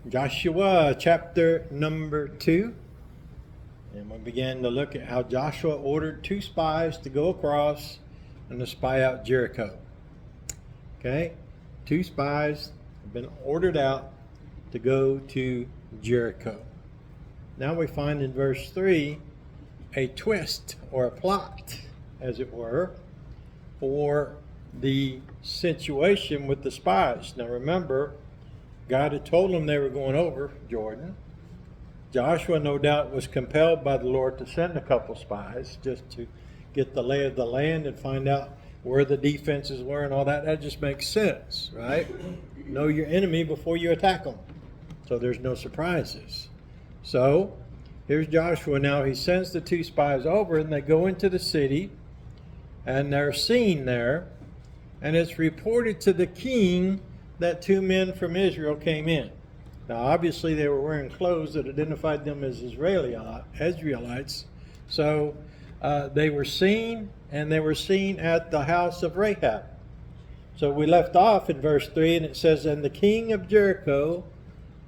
Joshua chapter number 2. And we began to look at how Joshua ordered 2 spies to go across and to spy out Jericho. Okay? 2 spies have been ordered out to go to Jericho. Now we find in verse 3 a twist or a plot, as it were, for the situation with the spies. Now remember, God had told them they were going over Jordan. Joshua, no doubt, was compelled by the Lord to send a couple spies just to get the lay of the land and find out where the defenses were and all that. That just makes sense, right? Know your enemy before you attack them, so there's no surprises. So here's Joshua now. He sends the 2 spies over, and they go into the city, and they're seen there, and it's reported to the king that 2 men from Israel came in. Now, obviously, they were wearing clothes that identified them as Israelites. So they were seen, and they were seen at the house of Rahab. So we left off in verse 3, and it says, "And the king of Jericho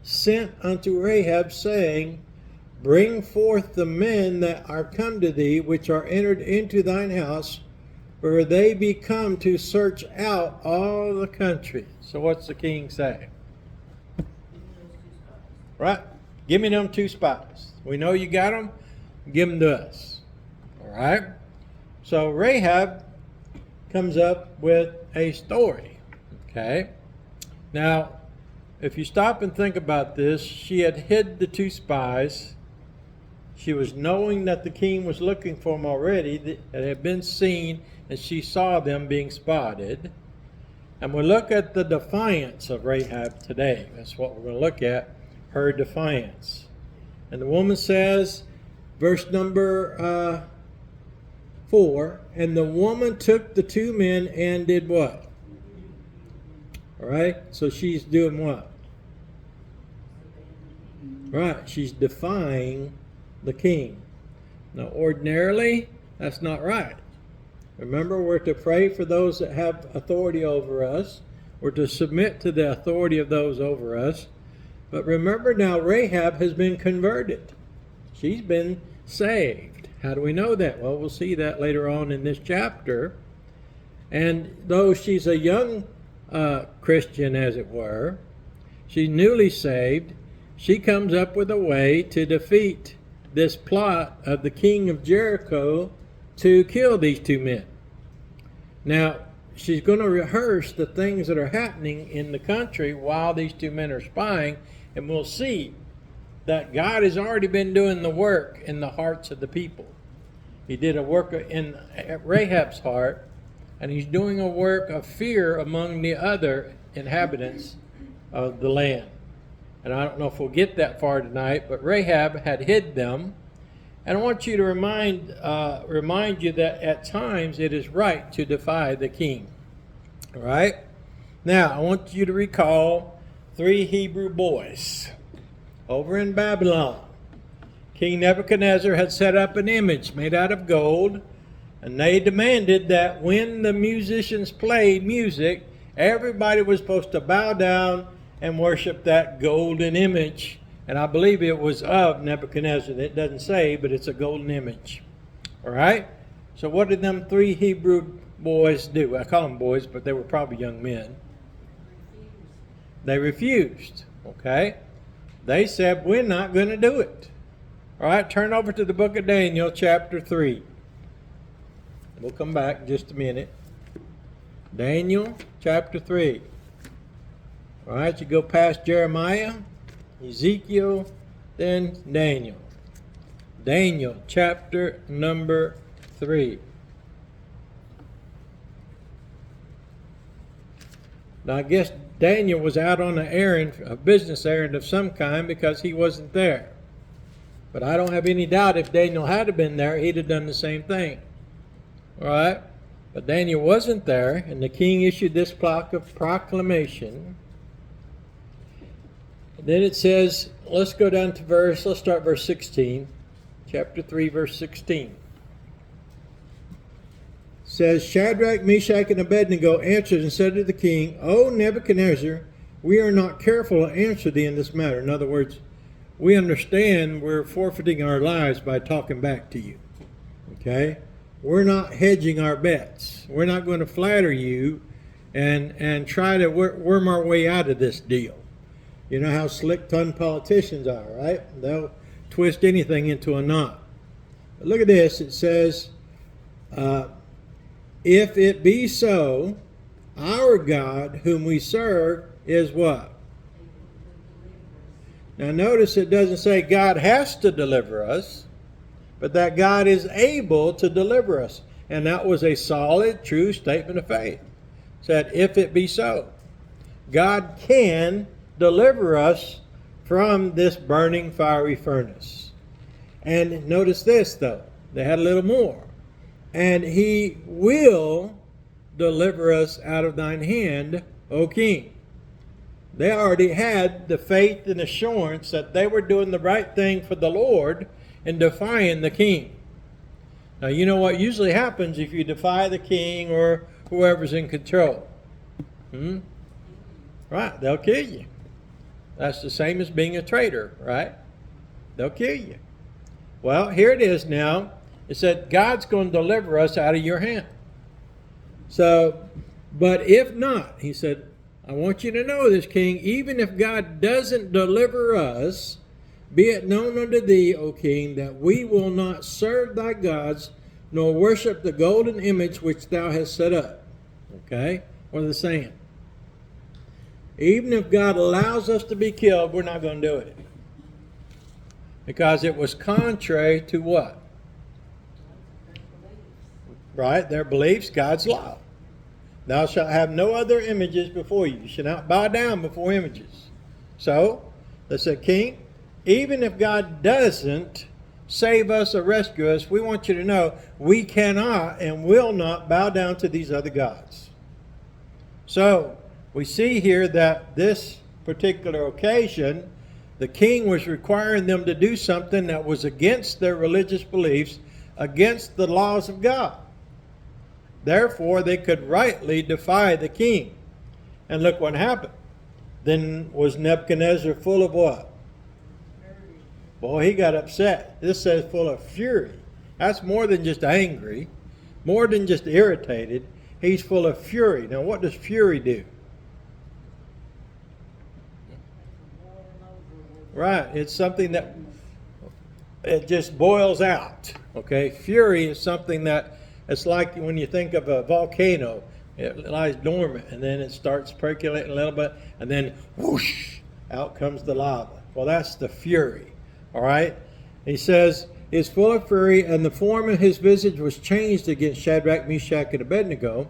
sent unto Rahab, saying, Bring forth the men that are come to thee, which are entered into thine house, for they be come to search out all the country." So what's the king saying? Right? Give me them 2 spies. We know you got them. Give them to us. All right? So Rahab comes up with a story. Okay? Now, if you stop and think about this, she had hid the 2 spies. She was knowing that the king was looking for them already. It had been seen, and she saw them being spotted. And we look at the defiance of Rahab today. That's what we're going to look at, her defiance. And the woman says, verse number 4, "And the woman took the 2 men and did what?" All right, so she's doing what? Right, she's defying the king. Now, ordinarily, that's not right. Remember, we're to pray for those that have authority over us. We're to submit to the authority of those over us. But remember now, Rahab has been converted. She's been saved. How do we know that? Well, we'll see that later on in this chapter. And though she's a young Christian, as it were, she's newly saved, she comes up with a way to defeat this plot of the king of Jericho to kill these 2 men. Now, she's going to rehearse the things that are happening in the country while these 2 men are spying, and we'll see that God has already been doing the work in the hearts of the people. He did a work in Rahab's heart, and he's doing a work of fear among the other inhabitants of the land. And I don't know if we'll get that far tonight, but Rahab had hid them. And I want you to remind you that at times it is right to defy the king. All right? Now, I want you to recall 3 Hebrew boys over in Babylon. King Nebuchadnezzar had set up an image made out of gold, and they demanded that when the musicians played music, everybody was supposed to bow down and worship that golden image. And I believe it was of Nebuchadnezzar. It doesn't say, but it's a golden image. All right? So what did them 3 Hebrew boys do? I call them boys, but they were probably young men. They refused. Okay? They said, we're not going to do it. All right? Turn over to the book of Daniel, chapter 3. We'll come back in just a minute. Daniel, chapter 3. All right? You go past Jeremiah, Ezekiel, then Daniel. Daniel chapter number 3. Now I guess Daniel was out on an errand, a business errand of some kind, because he wasn't there. But I don't have any doubt if Daniel had been there, he'd have done the same thing. All right? But Daniel wasn't there, and the king issued this proclamation. Then it says, let's go down to let's start verse 16. Chapter 3, verse 16. It says, Shadrach, Meshach, and Abednego answered and said to the king, O Nebuchadnezzar, we are not careful to answer thee in this matter. In other words, we understand we're forfeiting our lives by talking back to you. Okay? We're not hedging our bets. We're not going to flatter you and try to worm our way out of this deal. You know how slick-tongued politicians are, right? They'll twist anything into a knot. But look at this. It says, if it be so, our God, whom we serve, is what? Now notice it doesn't say God has to deliver us, but that God is able to deliver us. And that was a solid, true statement of faith. It said, if it be so, God can deliver us from this burning fiery furnace. And notice this, though. They had a little more. And he will deliver us out of thine hand, O king. They already had the faith and assurance that they were doing the right thing for the Lord in defying the king. Now, you know what usually happens if you defy the king or whoever's in control? Right, they'll kill you. That's the same as being a traitor, right? They'll kill you. Well, here it is now. It said, God's going to deliver us out of your hand. So, but if not, he said, I want you to know this, king, even if God doesn't deliver us, be it known unto thee, O king, that we will not serve thy gods, nor worship the golden image which thou hast set up. Okay? What are they saying? Even if God allows us to be killed, we're not going to do it. Because it was contrary to what? Right? Their beliefs, God's law. Thou shalt have no other images before you. You shall not bow down before images. So, they said, king, even if God doesn't save us or rescue us, we want you to know we cannot and will not bow down to these other gods. So, we see here that this particular occasion, the king was requiring them to do something that was against their religious beliefs, against the laws of God. Therefore, they could rightly defy the king. And look what happened. Then was Nebuchadnezzar full of what? Boy, he got upset. This says full of fury. That's more than just angry, more than just irritated. He's full of fury. Now, what does fury do? Right, it's something that it just boils out. Okay, fury is something that it's like when you think of a volcano. It lies dormant, and then it starts percolating a little bit, and then whoosh, out comes the lava. Well, that's the fury. All right? He says, is full of fury, and the form of his visage was changed against Shadrach, Meshach, and Abednego.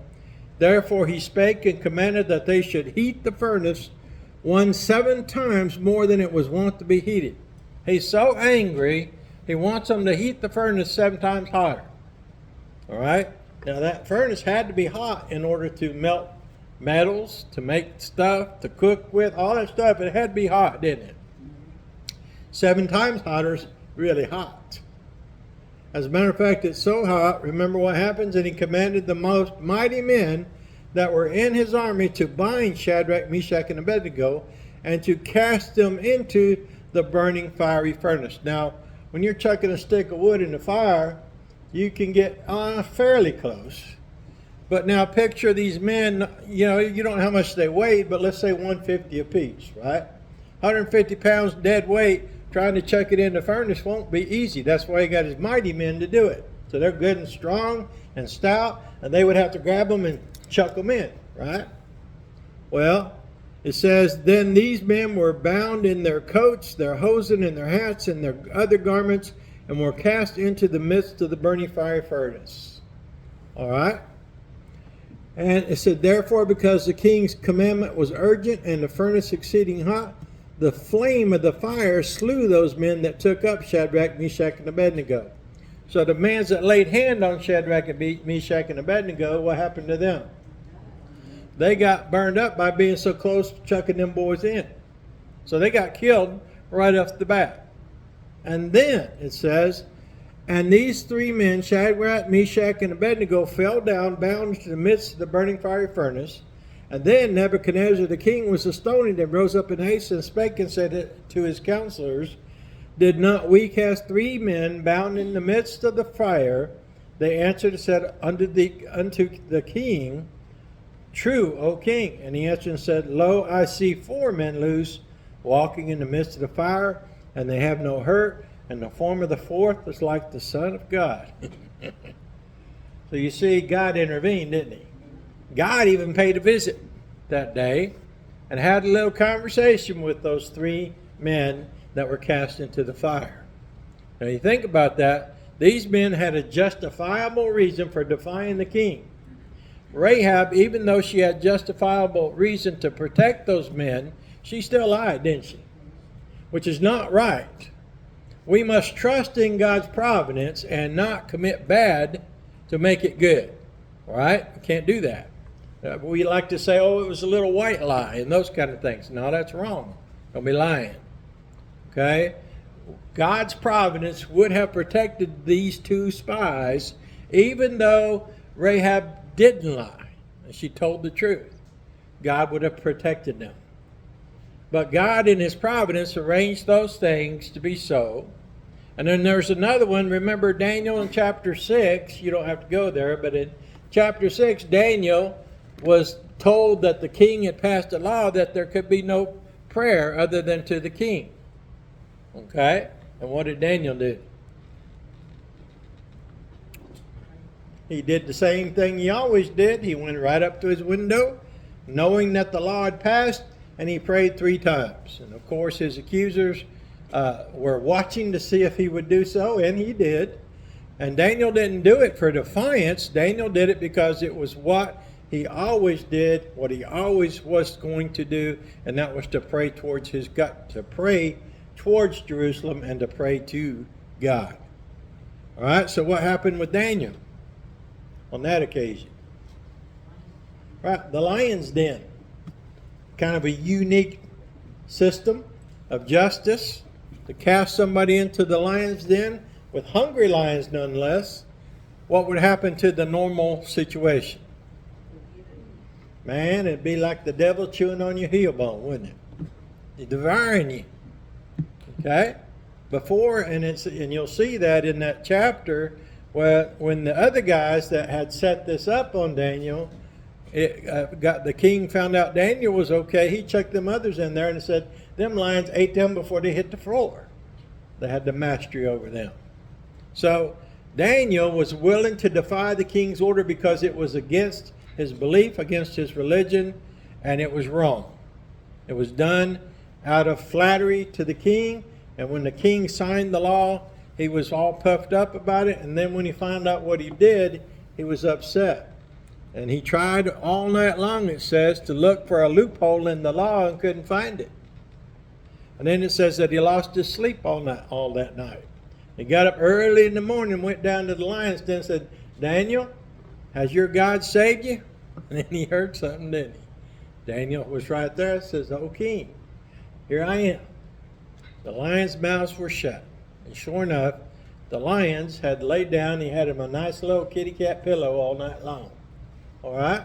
Therefore he spake and commanded that they should heat the furnace 7 times more than it was wont to be heated. He's so angry, he wants them to heat the furnace 7 times hotter. All right? Now that furnace had to be hot in order to melt metals, to make stuff, to cook with, all that stuff. It had to be hot, didn't it? 7 times hotter is really hot. As a matter of fact, it's so hot, remember what happens? And he commanded the most mighty men that were in his army to bind Shadrach, Meshach, and Abednego, and to cast them into the burning fiery furnace. Now, when you're chucking a stick of wood in the fire, you can get fairly close. But now picture these men, you don't know how much they weigh, but let's say 150 apiece, right? 150 pounds dead weight, trying to chuck it in the furnace won't be easy. That's why he got his mighty men to do it. So they're good and strong and stout, and they would have to grab them and chuck them in, right? Well, it says, then these men were bound in their coats, their hosen, and their hats, and their other garments, and were cast into the midst of the burning fiery furnace. All right? And it said, therefore, because the king's commandment was urgent and the furnace exceeding hot, the flame of the fire slew those men that took up Shadrach, Meshach, and Abednego. So the men that laid hand on Shadrach, Meshach, and Abednego, what happened to them? They got burned up by being so close to chucking them boys in. So they got killed right off the bat. And then it says, and these 3 men, Shadrach, Meshach, and Abednego, fell down, bound into the midst of the burning fiery furnace. And then Nebuchadnezzar the king was astonished and rose up in haste and spake and said to his counselors, Did not we cast 3 men bound in the midst of the fire? They answered and said unto the king, True, O king. And he answered and said, Lo, I see 4 men loose, walking in the midst of the fire, and they have no hurt, and the form of the 4th is like the Son of God. So you see, God intervened, didn't he? God even paid a visit that day and had a little conversation with those 3 men that were cast into the fire. Now you think about that. These men had a justifiable reason for defying the king. Rahab, even though she had justifiable reason to protect those men, she still lied, didn't she? Which is not right. We must trust in God's providence and not commit bad to make it good. All right? We can't do that. We like to say, oh, it was a little white lie and those kind of things. No, that's wrong. Don't be lying. Okay? God's providence would have protected these 2 spies, even though Rahab didn't lie and she told the truth. God would have protected them. But God in his providence arranged those things to be so. And then there's another one. Remember Daniel in chapter 6. You don't have to go there, but in chapter 6, Daniel was told that the king had passed a law that there could be no prayer other than to the king. Okay? And what did Daniel do? He did the same thing he always did. He went right up to his window, knowing that the law had passed, and he prayed 3 times. And of course his accusers were watching to see if he would do so, and he did. And Daniel didn't do it for defiance. Daniel did it because it was what he always did, what he always was going to do, and that was to pray towards his God, to pray towards Jerusalem and to pray to God. All right, so what happened with Daniel on that occasion? Right, the lion's den. Kind of a unique system of justice to cast somebody into the lion's den with hungry lions nonetheless. What would happen to the normal situation? Man, it'd be like the devil chewing on your heel bone, wouldn't it? He's devouring you. Okay? Before, and you'll see that in that chapter, when the other guys that had set this up on Daniel, the king found out Daniel was okay. He checked them others in there and said, them lions ate them before they hit the floor. They had the mastery over them. So Daniel was willing to defy the king's order because it was against his belief, against his religion, and it was wrong. It was done out of flattery to the king, and when the king signed the law, he was all puffed up about it, and then when he found out what he did, he was upset. And he tried all night long, it says, to look for a loophole in the law and couldn't find it. And then it says that he lost his sleep all that night. He got up early in the morning and went down to the lion's den and said, Daniel, has your God saved you? And then he heard something, didn't he? Daniel was right there and says, O king, here I am. The lions' mouths were shut. And sure enough, the lions had laid down. He had him a nice little kitty cat pillow all night long. All right?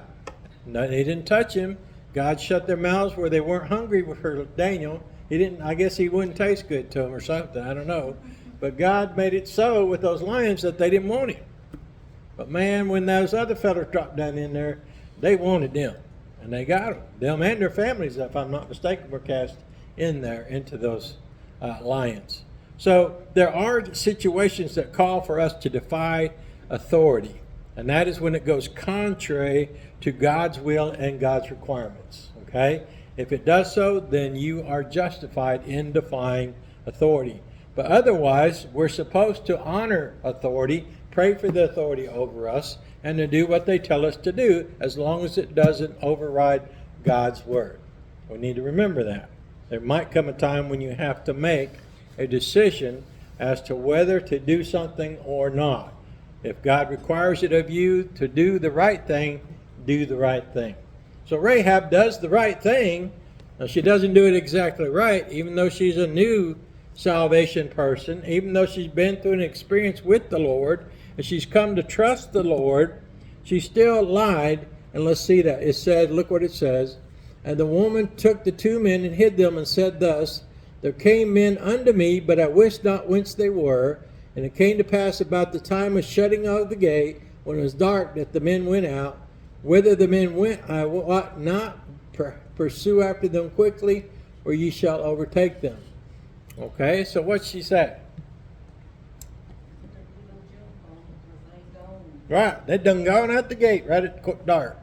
No, they didn't touch him. God shut their mouths where they weren't hungry for Daniel. I guess he wouldn't taste good to them or something. I don't know. But God made it so with those lions that they didn't want him. But man, when those other fellas dropped down in there, they wanted them. And they got them. Them and their families, if I'm not mistaken, were cast in there into those lions. So there are situations that call for us to defy authority. And that is when it goes contrary to God's will and God's requirements. Okay? If it does so, then you are justified in defying authority. But otherwise, we're supposed to honor authority, pray for the authority over us, and to do what they tell us to do, as long as it doesn't override God's word. We need to remember that. There might come a time when you have to make a decision as to whether to do something or not. If God requires it of you to do the right thing, do the right thing. So Rahab does the right thing. Now, she doesn't do it exactly right, even though she's a new salvation person, even though she's been through an experience with the Lord, and she's come to trust the Lord. She still lied And let's see that. It says, look what it says. And the woman took the two men and hid them and said thus, There came men unto me, but I wist not whence they were. And it came to pass about the time of shutting of the gate, when it was dark, that the men went out. Whither the men went, I will not pursue after them quickly, or ye shall overtake them. Okay, so what's she say? Right, they done gone out the gate right at dark.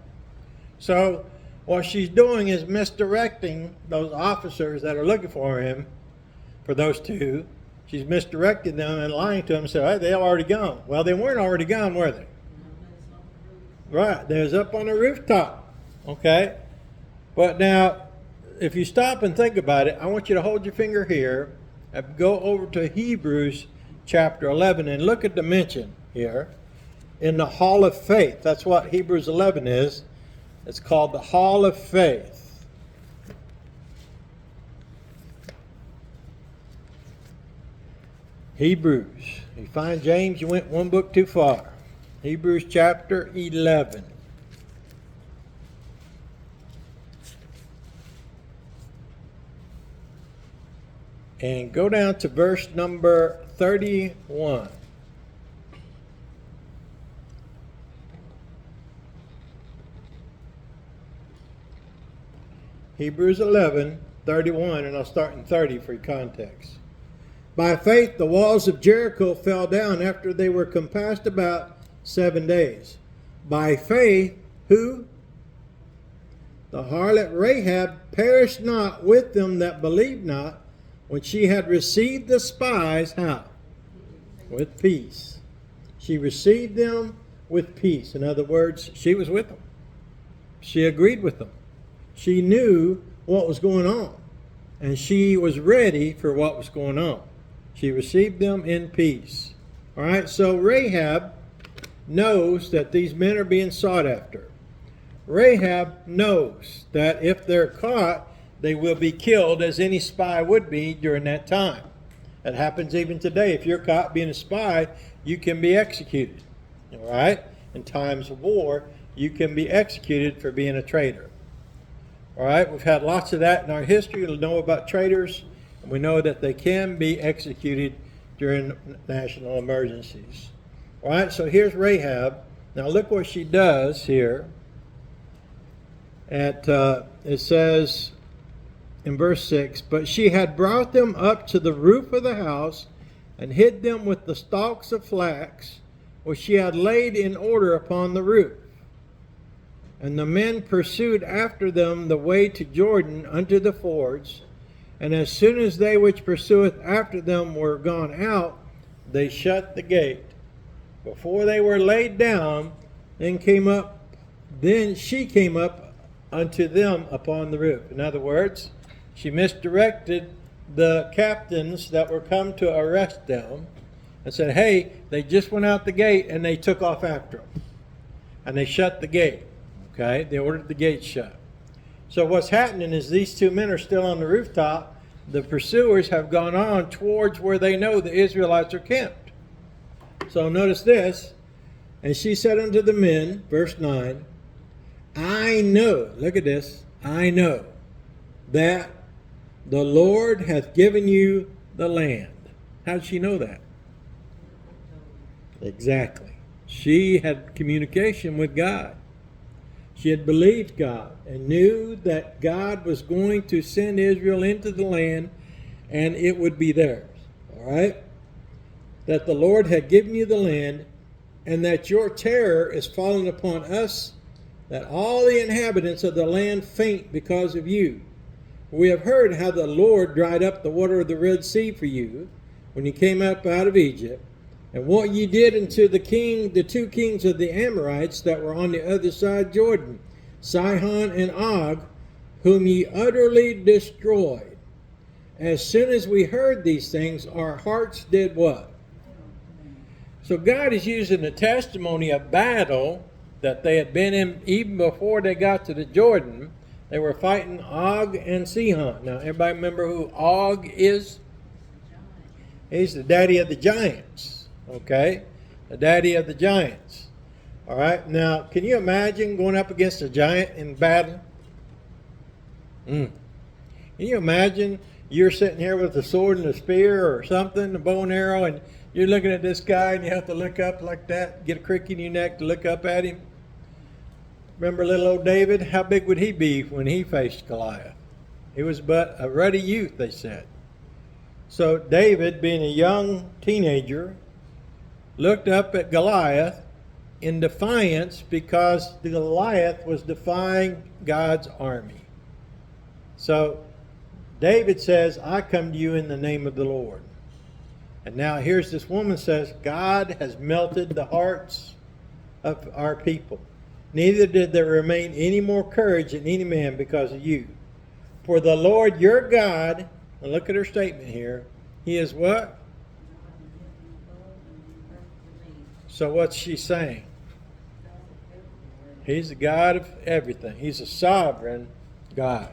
So what she's doing is misdirecting those officers that are looking for him, for those two. She's misdirecting them and lying to them, so hey, they're already gone. Well, they weren't already gone, were they? Right, they was up on the rooftop. Okay? But now, if you stop and think about it, I want you to hold your finger here and go over to Hebrews chapter 11 and look at the mention here in the Hall of Faith. That's what Hebrews 11 is. It's called the Hall of Faith. Hebrews. You find James, you went one book too far. Hebrews chapter 11. And go down to verse number 31. Hebrews 11, 31, and I'll start in 30 for your context. By faith the walls of Jericho fell down after they were compassed about 7 days. By faith, who? The harlot Rahab perished not with them that believed not, when she had received the spies, how? With peace. She received them with peace. In other words, she was with them. She agreed with them. She knew what was going on, and she was ready for what was going on. She received them in peace. All right, so Rahab knows that these men are being sought after. Rahab knows that if they're caught, they will be killed as any spy would be during that time. It happens even today. If you're caught being a spy, you can be executed. All right? In times of war, you can be executed for being a traitor. All right? We've had lots of that in our history. We know about traitors, and we know that they can be executed during national emergencies. All right? So here's Rahab. Now look what she does here. It says in verse 6, But she had brought them up to the roof of the house, and hid them with the stalks of flax, which she had laid in order upon the roof. And the men pursued after them the way to Jordan unto the fords. And as soon as they which pursueth after them were gone out, they shut the gate. Before they were laid down, then she came up unto them upon the roof. In other words, she misdirected the captains that were come to arrest them and said, hey, they just went out the gate, and they took off after them. And they shut the gate. Okay, they ordered the gate shut. So what's happening is these two men are still on the rooftop. The pursuers have gone on towards where they know the Israelites are camped. So notice this. And she said unto the men, verse 9, I know, look at this, I know that the Lord hath given you the land. How did she know that? Exactly. She had communication with God. She had believed God and knew that God was going to send Israel into the land and it would be theirs. All right? That the Lord had given you the land, and that your terror is fallen upon us, that all the inhabitants of the land faint because of you. We have heard how the Lord dried up the water of the Red Sea for you when you came up out of Egypt, and what ye did unto the two kings of the Amorites that were on the other side Jordan, Sihon and Og, whom ye utterly destroyed. As soon as we heard these things, our hearts did what? So God is using the testimony of battle that they had been in even before they got to the Jordan. They were fighting Og and Sihon. Now, everybody remember who Og is? He's the daddy of the giants. Okay? The daddy of the giants. All right. Now, can you imagine going up against a giant in battle? Can you imagine you're sitting here with a sword and a spear or something, a bow and arrow, and you're looking at this guy and you have to look up like that, get a crick in your neck to look up at him? Remember little old David? How big would he be when he faced Goliath? He was but a ruddy youth, they said. So David, being a young teenager, looked up at Goliath in defiance because the Goliath was defying God's army. So David says, I come to you in the name of the Lord. And now here's this woman says, God has melted the hearts of our people. Neither did there remain any more courage in any man because of you. For the Lord your God, and look at her statement here, he is what? So what's she saying? He's the God of everything. He's a sovereign God.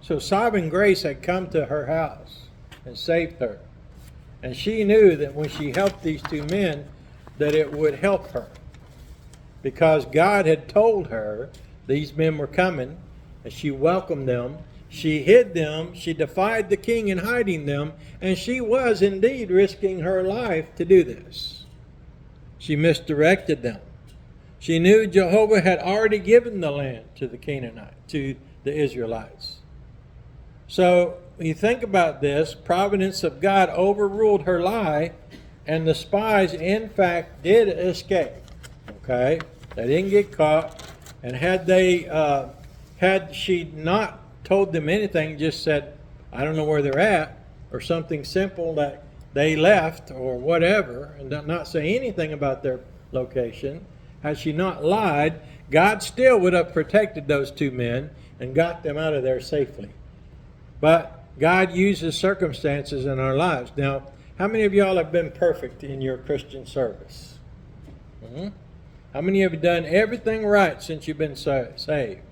So sovereign grace had come to her house and saved her. And she knew that when she helped these two men, that it would help her. Because God had told her these men were coming, and she welcomed them. She hid them. She defied the king in hiding them. And she was indeed risking her life to do this. She misdirected them. She knew Jehovah had already given the land to the Canaanites, to the Israelites. So when you think about this, providence of God overruled her lie, and the spies, in fact, did escape. Okay? They didn't get caught. And had she not told them anything, just said, I don't know where they're at, or something simple that they left or whatever, and not say anything about their location, had she not lied, God still would have protected those two men and got them out of there safely. But God uses circumstances in our lives. Now, how many of y'all have been perfect in your Christian service? How many of you done everything right since you've been saved?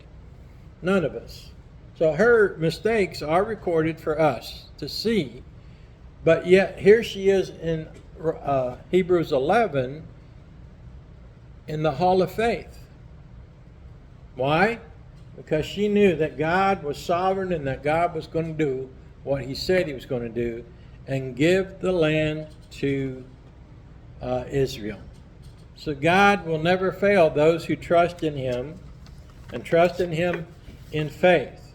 None of us. So her mistakes are recorded for us to see. But yet here she is in Hebrews 11 in the hall of faith. Why? Because she knew that God was sovereign and that God was going to do what he said he was going to do and give the land to Israel. So God will never fail those who trust in him and trust in him in faith.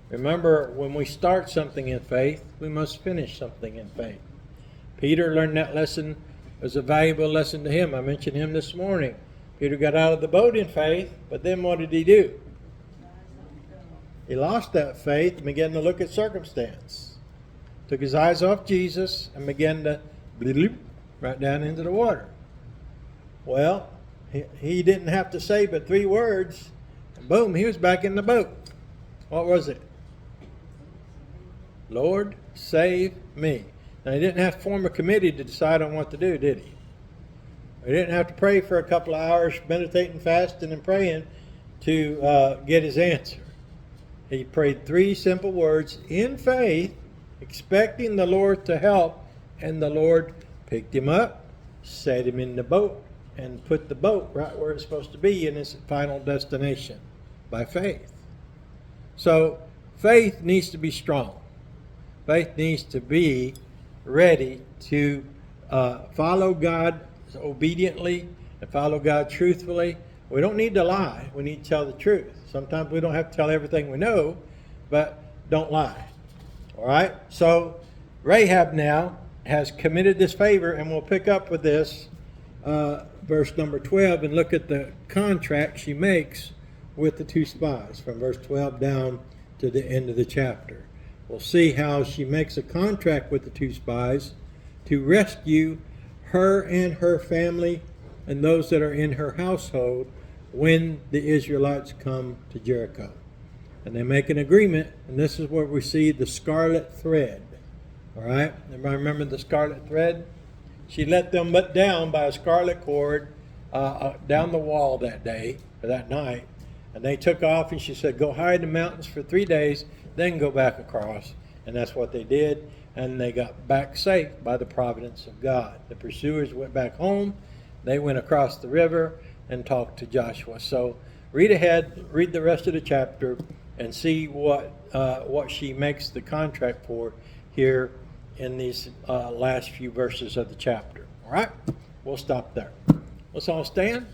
Remember, when we start something in faith, we must finish something in faith. Peter learned that lesson. It was a valuable lesson to him. I mentioned him this morning. Peter got out of the boat in faith, but then what did he do? He lost that faith and began to look at circumstance. Took his eyes off Jesus and began to bloop right down into the water. Well, he didn't have to say but 3 words, and boom, he was back in the boat. What was it? Lord, save me. Now, he didn't have to form a committee to decide on what to do, did he? He didn't have to pray for a couple of hours, meditating, fasting, and praying to get his answer. He prayed 3 simple words in faith, expecting the Lord to help, and the Lord picked him up, set him in the boat, and put the boat right where it's supposed to be in its final destination by faith. So faith needs to be strong. Faith needs to be ready to follow God obediently and follow God truthfully. We don't need to lie. We need to tell the truth. Sometimes we don't have to tell everything we know, but don't lie. All right? So Rahab now has committed this favor, and we'll pick up with this, verse number 12, and look at the contract she makes with the 2 spies from verse 12 down to the end of the chapter. We'll see how she makes a contract with the 2 spies to rescue her and her family and those that are in her household when the Israelites come to Jericho. And they make an agreement, and this is where we see the scarlet thread. All right? Everybody remember the scarlet thread? She let them down by a scarlet cord down the wall that day, or that night. And they took off, and she said, go hide in the mountains for 3 days, then go back across. And that's what they did, and they got back safe by the providence of God. The pursuers went back home. They went across the river. and talk to Joshua. So read ahead, read the rest of the chapter, and see what she makes the contract for here in these last few verses of the chapter. All right, we'll stop there. Let's all stand.